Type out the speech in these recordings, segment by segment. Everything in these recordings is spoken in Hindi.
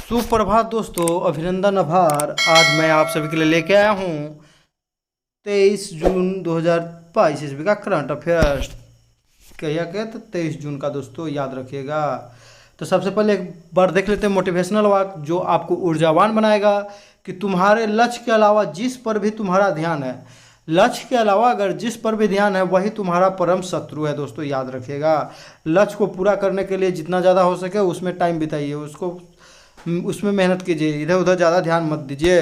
सुप्रभात दोस्तों, अभिनंदन आभार। आज मैं आप सभी के लिए लेके आया हूँ 23 जून 2022 ईस्वी का करंट अफेयर्स। क्या तो 23 जून का दोस्तों, याद रखिएगा। तो सबसे पहले एक बार देख लेते हैं मोटिवेशनल वाक्य जो आपको ऊर्जावान बनाएगा कि तुम्हारे लक्ष्य के अलावा जिस पर भी तुम्हारा ध्यान है, लक्ष्य के अलावा अगर जिस पर भी ध्यान है वही तुम्हारा परम शत्रु है। दोस्तों याद रखिएगा, लक्ष्य को पूरा करने के लिए जितना ज़्यादा हो सके उसमें टाइम बिताइए, उसमें मेहनत कीजिए, इधर उधर ज़्यादा ध्यान मत दीजिए।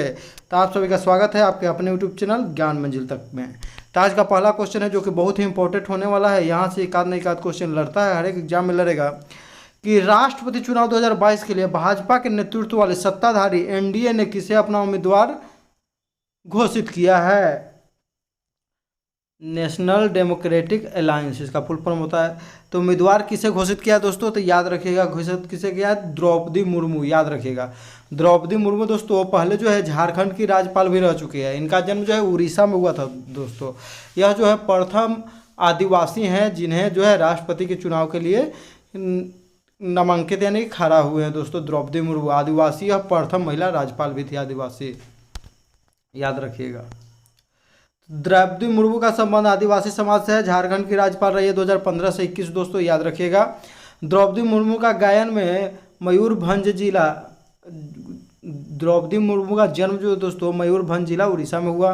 तो आप सभी का स्वागत है आपके अपने यूट्यूब चैनल ज्ञान मंजिल तक में। तो आज का पहला क्वेश्चन है जो कि बहुत ही इंपॉर्टेंट होने वाला है। यहाँ से एक आध न एक आध क्वेश्चन लड़ता है, हर एक एग्जाम में लड़ेगा कि राष्ट्रपति चुनाव 2022 के लिए भाजपा के नेतृत्व वाले सत्ताधारी एनडीए ने किसे अपना उम्मीदवार घोषित किया है। नेशनल डेमोक्रेटिक अलायंस इसका फुल फॉर्म होता है। तो उम्मीदवार किसे घोषित किया दोस्तों, तो याद रखिएगा घोषित किसे किया है, द्रौपदी मुर्मू। याद रखिएगा द्रौपदी मुर्मू दोस्तों पहले जो है झारखंड की राज्यपाल भी रह चुकी है। इनका जन्म जो है उड़ीसा में हुआ था दोस्तों। यह जो है प्रथम आदिवासी हैं जिन्हें जो है राष्ट्रपति के चुनाव के लिए नामांकित यानी कि खड़ा हुए हैं दोस्तों। द्रौपदी मुर्मू आदिवासी, यह प्रथम महिला राज्यपाल भी थी आदिवासी, याद रखिएगा। द्रौपदी मुर्मू का संबंध आदिवासी समाज से है। झारखंड की राज्यपाल रही है 2015 से 21 दोस्तों, याद रखिएगा। द्रौपदी मुर्मू का गायन में मयूरभंज जिला, द्रौपदी मुर्मू का जन्म जो दोस्तों मयूरभंज जिला उड़ीसा में हुआ।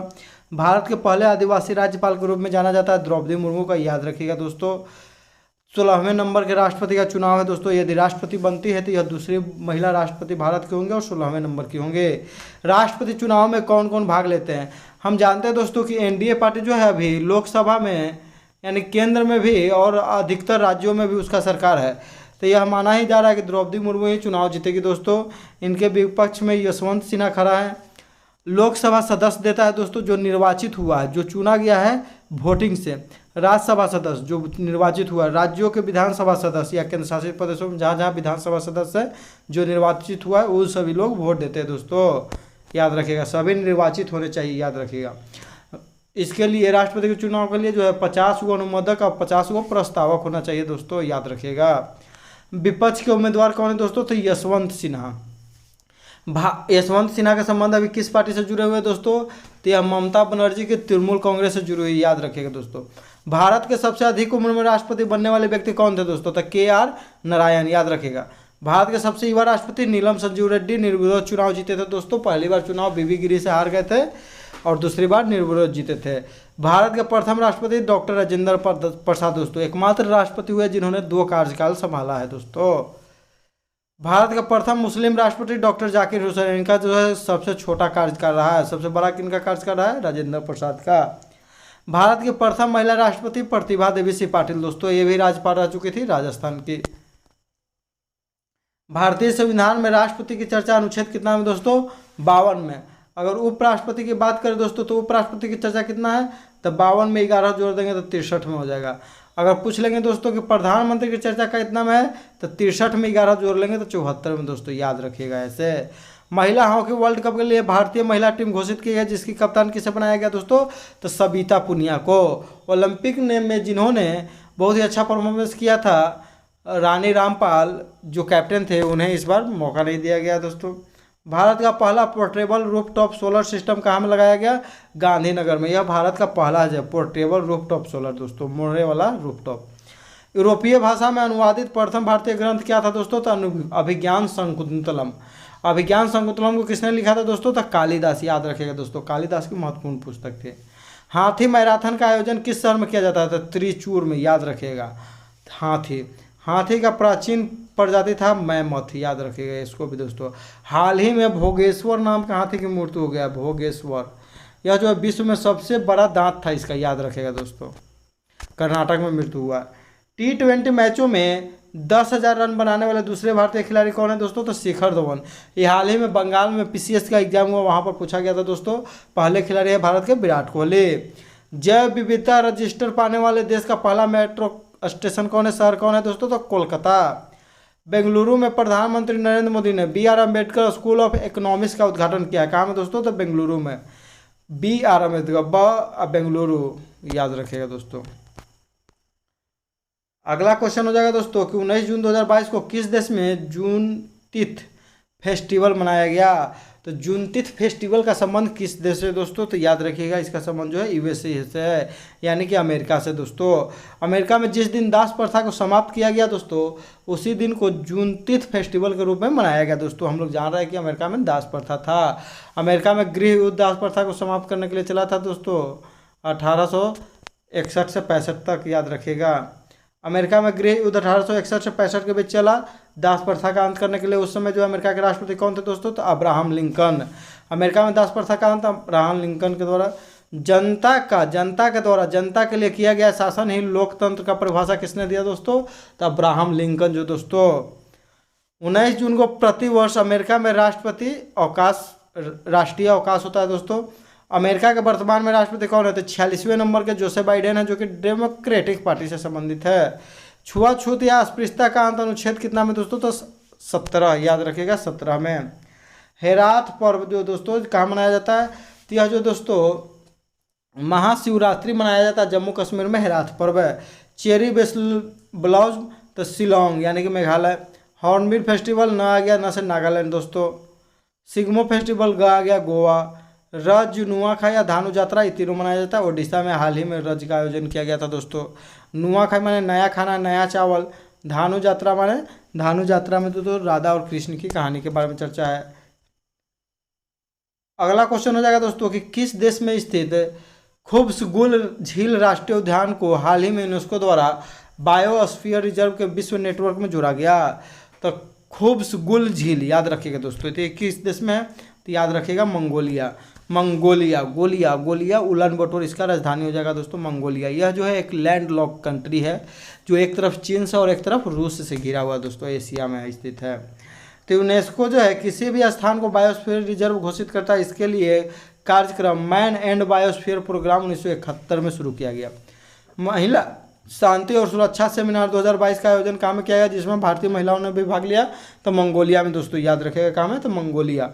भारत के पहले आदिवासी राज्यपाल के रूप में जाना जाता है द्रौपदी मुर्मू का, याद रखिएगा दोस्तों। 16वें नंबर के राष्ट्रपति का चुनाव है दोस्तों। यदि राष्ट्रपति बनती है तो यह दूसरी महिला राष्ट्रपति भारत के होंगे और 16वें नंबर की होंगे। राष्ट्रपति चुनाव में कौन कौन भाग लेते हैं, हम जानते हैं दोस्तों कि एनडीए पार्टी जो है अभी लोकसभा में यानी केंद्र में भी और अधिकतर राज्यों में भी उसका सरकार है। तो यह माना ही जा रहा है कि द्रौपदी मुर्मू ही चुनाव जीतेगी दोस्तों। इनके विपक्ष में यशवंत सिन्हा खड़ा है। लोकसभा सदस्य देता है दोस्तों जो निर्वाचित हुआ है, जो चुना गया है वोटिंग से। राज्यसभा सदस्य जो निर्वाचित हुआ है, राज्यों के विधानसभा सदस्य या केंद्र शासित प्रदेशों में जहाँ जहाँ विधानसभा सदस्य है जो निर्वाचित हुआ है वो सभी लोग वोट देते हैं दोस्तों, याद रखिएगा। सभी निर्वाचित होने चाहिए, याद रखिएगा। इसके लिए राष्ट्रपति के चुनाव के लिए जो है 50 गो अनुमोदक और 50 गो प्रस्तावक होना चाहिए दोस्तों, याद रखिएगा। विपक्ष के उम्मीदवार कौन है दोस्तों, तो यशवंत सिन्हा। यशवंत सिन्हा का संबंध अभी किस पार्टी से जुड़े हुए हैं दोस्तों, तो यह ममता बनर्जी के तृणमूल कांग्रेस से जुड़ी हुई, याद रखिएगा दोस्तों। भारत के सबसे अधिक उम्र में राष्ट्रपति बनने वाले व्यक्ति कौन थे दोस्तों, तो KR नारायण, याद रखिएगा। भारत के सबसे युवा राष्ट्रपति नीलम संजीव रेड्डी निर्विरोध चुनाव जीते थे दोस्तों। पहली बार चुनाव बीबी गिरी से हार गए थे और दूसरी बार निर्विरोध जीते थे। भारत के प्रथम राष्ट्रपति डॉक्टर राजेंद्र प्रसाद दोस्तों एकमात्र राष्ट्रपति हुए जिन्होंने 2 कार्यकाल संभाला है दोस्तों। भारत का प्रथम मुस्लिम राष्ट्रपति डॉक्टर जाकिर हुसैन, इनका जो है सबसे छोटा कार्यकाल रहा है। सबसे बड़ा किनका कार्यकाल रहा है, राजेंद्र प्रसाद का। भारत की प्रथम महिला राष्ट्रपति प्रतिभा देवी सिंह पाटिल दोस्तों, ये भी राज्यपाल रह चुकी थी राजस्थान की। भारतीय संविधान में राष्ट्रपति की चर्चा अनुच्छेद कितना में दोस्तों, 52 में। अगर उपराष्ट्रपति की बात करें दोस्तों तो उपराष्ट्रपति की चर्चा कितना है, तो 52 में 11 जोड़ देंगे तो 63 में हो जाएगा। अगर पूछ लेंगे दोस्तों कि प्रधानमंत्री की चर्चा का कितना में है, तो 63 में 11 जोड़ लेंगे तो 74 में दोस्तों, याद रखिएगा। ऐसे महिला हॉकी वर्ल्ड कप के लिए भारतीय महिला टीम घोषित की है जिसकी कप्तान किसे बनाया गया दोस्तों, तो सविता पुनिया को। ओलंपिक में जिन्होंने बहुत ही अच्छा परफॉर्मेंस किया था रानी रामपाल जो कैप्टन थे, उन्हें इस बार मौका नहीं दिया गया दोस्तों। भारत का पहला पोर्टेबल रूफटॉप सोलर सिस्टम कहाँ में लगाया गया, गांधीनगर में। यह भारत का पहला है पोर्टेबल रूफटॉप सोलर दोस्तों, मोड़ने वाला रूफटॉप। यूरोपीय भाषा में अनुवादित प्रथम भारतीय ग्रंथ क्या था दोस्तों, तो अभिज्ञान शकुंतलम। अभिज्ञान शकुंतलम को किसने लिखा था दोस्तों, तो कालिदास, याद रखिएगा दोस्तों। कालिदास की महत्वपूर्ण पुस्तक थे। हाथी मैराथन का आयोजन किस शहर में किया जाता था, त्रिचूर में, याद रखिएगा। हाथी का प्राचीन प्रजाति था मैमथ, याद रखिएगा इसको भी दोस्तों। हाल ही में भोगेश्वर नाम का हाथी की मृत्यु हो गया, भोगेश्वर। यह जो है विश्व में सबसे बड़ा दांत था इसका, याद रखिएगा दोस्तों। कर्नाटक में मृत्यु हुआ। T20 मैचों में 10,000 रन बनाने वाले दूसरे भारतीय खिलाड़ी कौन है दोस्तों, तो शिखर धवन। ये हाल ही में बंगाल में PCS का एग्जाम हुआ, वहाँ पर पूछा गया था दोस्तों। पहले खिलाड़ी है भारत के विराट कोहली। जैव विविधता रजिस्टर पाने वाले देश का पहला मेट्रो स्टेशन कौन है, शहर कौन है दोस्तों, तो कोलकाता। बेंगलुरु में प्रधानमंत्री नरेंद्र मोदी ने BR Ambedkar school of economics का उद्घाटन किया। कहाँ में दोस्तों, तो बेंगलुरु में। BR अम्बेडकर बेंगलुरु, याद रखिएगा दोस्तों। अगला क्वेश्चन हो जाएगा दोस्तों कि 19 जून 2022 को किस देश में जून तिथ फेस्टिवल मनाया गया। तो जूनतीथ फेस्टिवल का संबंध किस देश से दोस्तों, तो याद रखिएगा इसका संबंध जो है यूएसए से है, यानी कि अमेरिका से दोस्तों। अमेरिका में जिस दिन दास प्रथा को समाप्त किया गया दोस्तों, उसी दिन को जूनतीथ फेस्टिवल के रूप में मनाया गया दोस्तों। हम लोग जान रहे हैं कि अमेरिका में दास प्रथा था। अमेरिका में गृह युद्ध दास प्रथा को समाप्त करने के लिए चला था दोस्तों 1861 से 65 तक, याद रखिएगा। अमेरिका में गृह युद्ध 1861 से 65 के बीच चला दास प्रथा का अंत करने के लिए। उस समय जो अमेरिका के राष्ट्रपति कौन थे दोस्तों, तो अब्राहम लिंकन। अमेरिका में दास प्रथा का अंत अब्राहम लिंकन के द्वारा। जनता के द्वारा जनता के लिए किया गया शासन ही लोकतंत्र का परिभाषा किसने दिया दोस्तों, तो अब्राहम लिंकन। जो दोस्तों 19 जून को प्रतिवर्ष अमेरिका में राष्ट्रीय अवकाश होता है दोस्तों। अमेरिका के वर्तमान में राष्ट्रपति कौन है, तो 46वें नंबर के जोसे बाइडेन है, जो कि डेमोक्रेटिक पार्टी से संबंधित है। छुआछूत या अस्पृश्यता का अंत अनुच्छेद कितना में दोस्तों, तो 17, याद रखिएगा 17 में। हेरात पर्व जो दोस्तों कहाँ मनाया जाता है, तो यह जो दोस्तों महाशिवरात्रि मनाया जाता है जम्मू कश्मीर में, हेरात पर्व है। चेरी ब्लाउज तो शिलोंग यानी कि मेघालय। हॉर्नबिल फेस्टिवल न आ गया न से नागालैंड दोस्तों। सिग्मो फेस्टिवल ग आ गया गोवा। रज नुआखाई या धानु यात्रा ये तीनों मनाया जाता है। उड़ीसा में हाल ही में रज का आयोजन किया गया था दोस्तों। नुआखाई माने नया खाना नया चावल। धानु यात्रा माने धानु यात्रा में तो राधा और कृष्ण की कहानी के बारे में चर्चा है। अगला क्वेश्चन हो जाएगा दोस्तों कि किस देश में स्थित खूबसगुल झील राष्ट्रीय उद्यान को हाल ही में यूनेस्को द्वारा बायोस्फीयर रिजर्व के विश्व नेटवर्क में जोड़ा गया। तो खूबसगुल झील याद रखिएगा दोस्तों, तो ये किस देश में है, तो याद रखिएगा गोलिया उलान बटोर इसका राजधानी हो जाएगा दोस्तों मंगोलिया। यह जो है एक लैंड लॉक कंट्री है जो एक तरफ चीन से और एक तरफ रूस से घिरा हुआ दोस्तों एशिया में स्थित है। तो यूनेस्को जो है किसी भी स्थान को बायोस्फीयर रिजर्व घोषित करता है, इसके लिए कार्यक्रम मैन एंड बायोस्फीयर प्रोग्राम 1971 में शुरू किया गया। महिला शांति और सुरक्षा सेमिनार 2022 का आयोजन कहाँ में किया गया, जिसमें भारतीय महिलाओं ने भी भाग लिया, तो मंगोलिया में दोस्तों, याद रखेगा कहाँ है, तो मंगोलिया।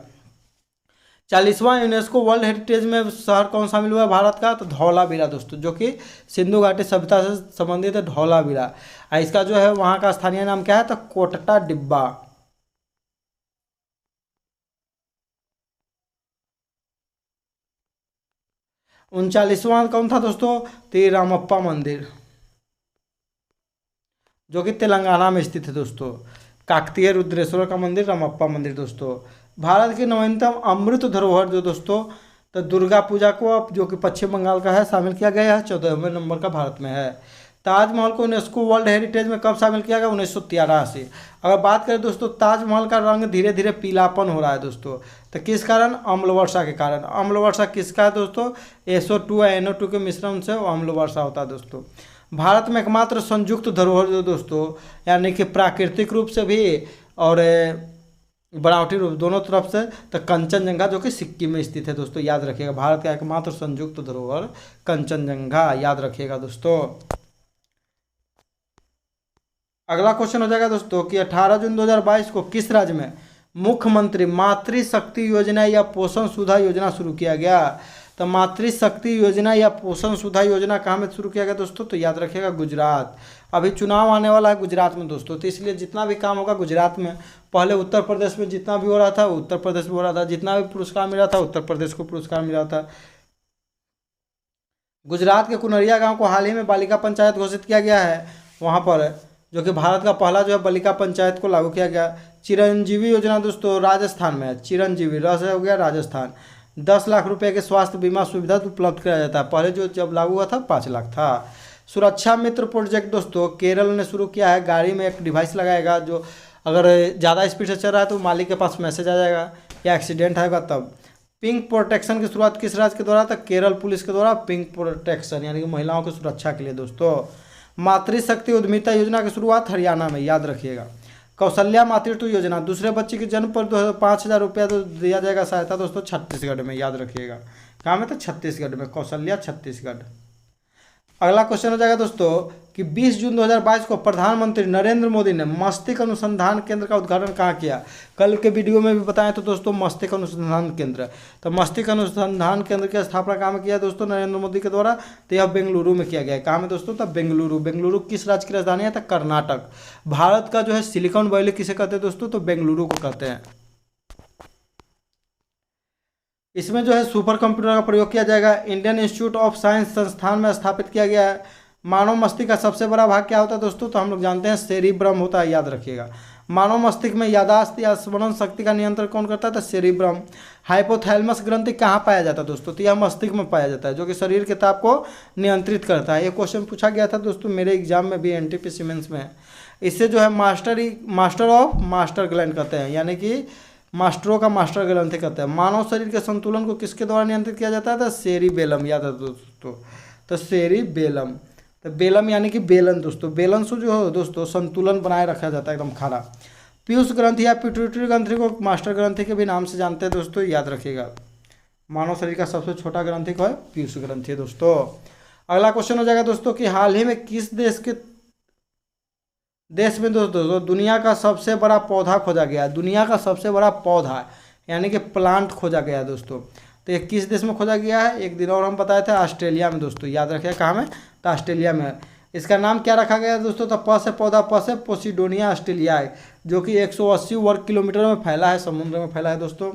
40वां यूनेस्को वर्ल्ड हेरिटेज में शहर कौन शामिल हुआ भारत का, तो धौलावीरा दोस्तों, जो कि सिंधु घाटी सभ्यता से संबंधित है धौलावीरा। इसका जो है वहाँ का स्थानीय नाम क्या है, तो कोटटा डिब्बा। उनचालीसवां कौन था दोस्तों, तो रामप्पा मंदिर जो कि तेलंगाना में स्थित है दोस्तों। काकतीय रुद्रेश्वर का मंदिर, रामप्पा मंदिर दोस्तों। भारत की नवीनतम अमृत धरोहर जो दोस्तों, तो दुर्गा पूजा को अब जो कि पश्चिम बंगाल का है शामिल किया गया है, 14वें नंबर का भारत में है। ताजमहल को यूनेस्को वर्ल्ड हेरिटेज में कब शामिल किया गया, 1983। अगर बात करें दोस्तों ताजमहल का रंग धीरे धीरे पीलापन हो रहा है दोस्तों, तो किस कारण, अम्ल वर्षा के कारण। अम्ल वर्षा किसका है दोस्तों, SO2 और NO2 के मिश्रण से अम्ल वर्षा होता है दोस्तों। भारत में एकमात्र संयुक्त धरोहर जो दोस्तों, यानी कि प्राकृतिक रूप से भी और बनावटी रूप दोनों तरफ से, तो कंचनजंगा जो कि सिक्किम में स्थित है दोस्तों, याद रखिएगा। भारत का एकमात्र संयुक्त धरोहर कंचनजंगा, याद रखिएगा दोस्तों। अगला क्वेश्चन हो जाएगा दोस्तों कि 18 जून 2022 को किस राज्य में मुख्यमंत्री मातृशक्ति योजना या पोषण सुधा योजना शुरू किया गया। तो मातृशक्ति योजना या पोषण सुधा योजना कहाँ में शुरू किया गया दोस्तों, तो याद रखिएगा गुजरात। अभी चुनाव आने वाला है गुजरात में दोस्तों, तो इसलिए जितना भी काम होगा गुजरात में। पहले उत्तर प्रदेश में जितना भी हो रहा था उत्तर प्रदेश में हो रहा था, जितना भी पुरस्कार मिला था उत्तर प्रदेश को पुरस्कार मिला था। गुजरात के कुनरिया गाँव को हाल ही में बालिका पंचायत घोषित किया गया है, वहाँ पर जो कि भारत का पहला जो है बालिका पंचायत को लागू किया गया। चिरंजीवी योजना दोस्तों राजस्थान में है, चिरंजीवी रस हो गया राजस्थान। 10 लाख रुपए के स्वास्थ्य बीमा सुविधा उपलब्ध कराया जाता है, पहले जो जब लागू हुआ था 5 लाख था। सुरक्षा मित्र प्रोजेक्ट दोस्तों केरल ने शुरू किया है, गाड़ी में एक डिवाइस लगाएगा जो अगर ज़्यादा स्पीड से चल रहा है तो मालिक के पास मैसेज आ जाएगा या एक्सीडेंट आएगा तब। पिंक प्रोटेक्शन की शुरुआत किस राज्य के द्वारा, था केरल पुलिस के द्वारा पिंक प्रोटेक्शन यानी कि महिलाओं की सुरक्षा के लिए दोस्तों। मातृशक्ति उद्यमिता योजना की शुरुआत हरियाणा में, याद रखिएगा। कौशल्या मातृत्व योजना, दूसरे बच्चे के जन्म पर 5,000 रुपया तो दिया जाएगा सहायता दोस्तों, छत्तीसगढ़ में, याद रखिएगा। कहाँ में, तो छत्तीसगढ़ में, कौशल्या छत्तीसगढ़। अगला क्वेश्चन हो जाएगा दोस्तों कि 20 जून 2022 को प्रधानमंत्री नरेंद्र मोदी ने मस्तिष्क अनुसंधान केंद्र का उद्घाटन कहाँ किया। कल के वीडियो में भी बताया तो दोस्तों मस्तिष्क अनुसंधान केंद्र, तो मस्तिष्क अनुसंधान केंद्र की स्थापना कहाँ में किया दोस्तों नरेंद्र मोदी के द्वारा, तो यह बेंगलुरु में किया गया। कहाँ में दोस्तों, तो बेंगलुरु। बेंगलुरु किस राज्य की राजधानी है, तो कर्नाटक। भारत का जो है सिलिकॉन वैली किसे कहते हैं दोस्तों, तो बेंगलुरु को कहते हैं। इसमें जो है सुपर कंप्यूटर का प्रयोग किया जाएगा। इंडियन इंस्टीट्यूट ऑफ साइंस संस्थान में स्थापित किया गया है। मानव मस्तिष्क का सबसे बड़ा भाग क्या होता है दोस्तों, तो हम लोग जानते हैं सेरिब्रम होता है, याद रखिएगा। मानव मस्तिष्क में यादाश्त या स्मरण शक्ति का नियंत्रण कौन करता है, तो सेरिब्रम। हाइपोथैलेमस ग्रंथि कहाँ पाया जाता है दोस्तों, तो यह मस्तिष्क में पाया जाता है, जो कि शरीर के ताप को नियंत्रित करता है। ये क्वेश्चन पूछा गया था दोस्तों मेरे एग्जाम में भी, एनटीपीसी मेंस में। इससे जो है मास्टर ऑफ मास्टर ग्लैंड कहते हैं, यानी कि मास्टरों का मास्टर ग्रंथि कहते हैं। मानव शरीर के संतुलन को किसके द्वारा नियंत्रित किया जाता है, तो सेरिबेलम, याद है दोस्तों, तो सेरिबेलम। तो बेलम यानी कि बेलन दोस्तों, बेलन से जो है दोस्तों संतुलन बनाए रखा जाता है एकदम खड़ा। पीयूष ग्रंथि या पिट्यूटरी ग्रंथि को मास्टर ग्रंथि के भी नाम से जानते हैं दोस्तों, याद रखिएगा। मानव शरीर का सबसे छोटा ग्रंथि को है पीयूष ग्रंथि है दोस्तों। अगला क्वेश्चन हो जाएगा दोस्तों कि हाल ही में किस देश में दोस्तों दुनिया का सबसे बड़ा पौधा खोजा गया, दुनिया का सबसे बड़ा पौधा यानी कि प्लांट खोजा गया है दोस्तों। तो ये किस देश में खोजा गया है, एक दिन और हम बताए थे ऑस्ट्रेलिया में दोस्तों, याद रखिए कहाँ में, तो ऑस्ट्रेलिया में। इसका नाम क्या रखा गया है दोस्तों, तो प से पौधा, प से पोसिडोनिया ऑस्ट्रेलियाई, जो कि 180 वर्ग किलोमीटर में फैला है, समुद्र में फैला है दोस्तों।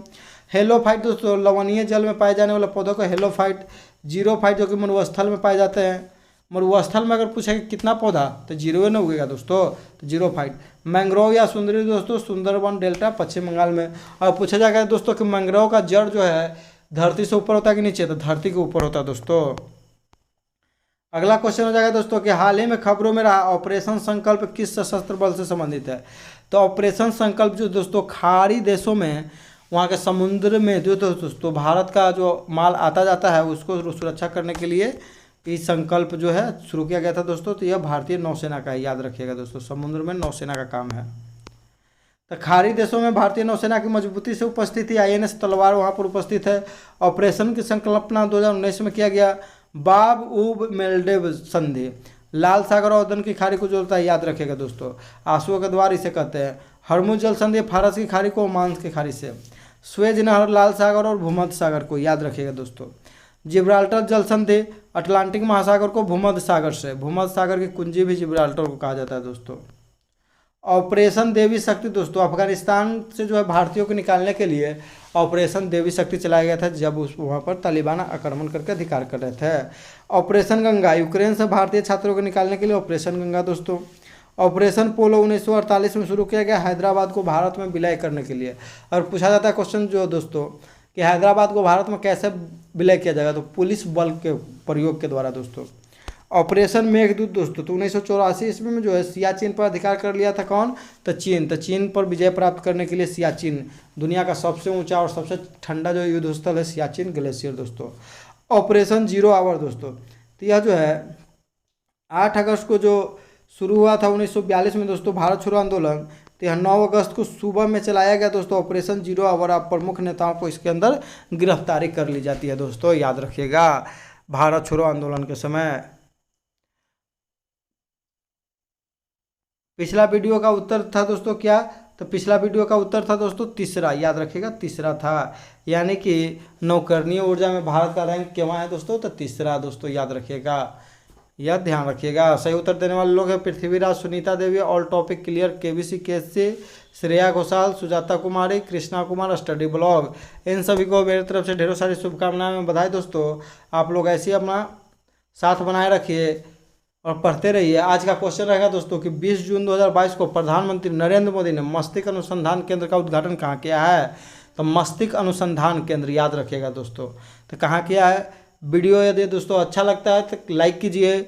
हेलोफाइट दोस्तों, लवणीय जल में पाए जाने वाले पौधों को हेलोफाइट। जीरोफाइट जो कि मरुस्थल में पाए जाते हैं। मरुस्थल में अगर पूछेगा कितना पौधा, तो जीरो न उगेगा दोस्तों, तो जीरोफाइट। मैंग्रोव या सुंदरी दोस्तों, सुंदरबन डेल्टा पश्चिम बंगाल में। और पूछा जाएगा दोस्तों कि मैंग्रोव का जड़ जो है धरती से ऊपर होता है कि नीचे, तो धरती के ऊपर होता है दोस्तों। अगला क्वेश्चन हो जाएगा दोस्तों कि हाल ही में खबरों में रहा ऑपरेशन संकल्प किस सशस्त्र बल से संबंधित है, तो ऑपरेशन संकल्प जो दोस्तों खाड़ी देशों में, वहाँ के समुद्र में जो दोस्तों भारत का जो माल आता जाता है उसको सुरक्षा करने के लिए ये संकल्प जो है शुरू किया गया था दोस्तों। तो यह भारतीय नौसेना का है, याद रखिएगा दोस्तों, समुद्र में नौसेना का काम है। तो खाड़ी देशों में भारतीय नौसेना की मजबूती से उपस्थिति, INS तलवार वहाँ पर उपस्थित है। ऑपरेशन की संकल्पना 2019 में किया गया। बाब उब मेल्डेव संधि लाल सागर और अदन की खाड़ी को जोड़ता है, याद रखिएगा दोस्तों। आंसुओं का द्वार इसे कहते हैं। हरमुज जल संधि फारस की खाड़ी को ओमान की खाड़ी से। स्वेज नहर लाल सागर और भूमध्य सागर को, याद रखिएगा दोस्तों। जिब्राल्टर जल संधि अटलांटिक महासागर को भूमध्य सागर से, भूमध्य सागर की कुंजी भी जिब्राल्टर को कहा जाता है दोस्तों। ऑपरेशन देवी शक्ति दोस्तों, अफगानिस्तान से जो है भारतीयों को निकालने के लिए ऑपरेशन देवी शक्ति चलाया गया था, जब उस वहाँ पर तालिबान आक्रमण करके अधिकार कर रहे थे। ऑपरेशन गंगा, यूक्रेन से भारतीय छात्रों को निकालने के लिए ऑपरेशन गंगा दोस्तों। ऑपरेशन पोलो 1948 में शुरू किया गया, हैदराबाद को भारत में विलय करने के लिए। और पूछा जाता है क्वेश्चन जो दोस्तों कि हैदराबाद को भारत में कैसे विलय किया जाएगा, तो पुलिस बल के प्रयोग के द्वारा दोस्तों। ऑपरेशन मेघदूत दोस्तों, तो 1984 ईस्वी में जो है सियाचिन पर अधिकार कर लिया था कौन, तो चीन। तो चीन पर विजय प्राप्त करने के लिए सियाचिन, दुनिया का सबसे ऊंचा और सबसे ठंडा जो युद्ध स्थल है सियाचिन ग्लेशियर दोस्तों। ऑपरेशन जीरो आवर दोस्तों, तो यह जो है 8 अगस्त को जो शुरू हुआ था 1942 में दोस्तों, भारत छोड़ो आंदोलन। तो यह 9 अगस्त को सुबह में चलाया गया दोस्तों ऑपरेशन जीरो आवर। आप प्रमुख नेताओं को इसके अंदर गिरफ्तारी कर ली जाती है दोस्तों, याद रखिएगा, भारत छोड़ो आंदोलन के समय। पिछला वीडियो का उत्तर था दोस्तों क्या, तो पिछला वीडियो का उत्तर था दोस्तों तीसरा, याद रखिएगा तीसरा था, यानी कि नौकरनीय ऊर्जा में भारत का रैंक केवल है दोस्तों, तो तीसरा दोस्तों, याद रखिएगा, यह ध्यान रखिएगा। सही उत्तर देने वाले लोग हैं Prithviraj, Sunita Devi, all topic clear, KBC केसी, श्रेया घोषाल, सुजाता कुमारी, कृष्णा कुमार, स्टडी ब्लॉग। इन सभी को मेरी तरफ से ढेरों सारी शुभकामनाएं में बधाई दोस्तों। आप लोग ऐसे ही अपना साथ बनाए रखिए और पढ़ते रहिए। आज का क्वेश्चन रहेगा दोस्तों कि 20 जून 2022 को प्रधानमंत्री नरेंद्र मोदी ने मस्तिष्क अनुसंधान केंद्र का उद्घाटन कहाँ किया है, तो मस्तिष्क अनुसंधान केंद्र, याद रखिएगा दोस्तों, तो कहाँ किया है। वीडियो यदि दोस्तों अच्छा लगता है तो लाइक कीजिए,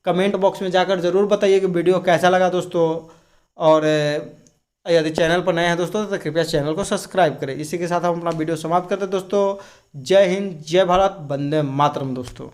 कमेंट बॉक्स में जाकर ज़रूर बताइए कि वीडियो कैसा लगा दोस्तों, और यदि चैनल पर नए हैं दोस्तों तो कृपया चैनल को सब्सक्राइब करें। इसी के साथ हम अपना वीडियो समाप्त करते हैं दोस्तों। जय हिंद, जय भारत, वंदे मातरम दोस्तों।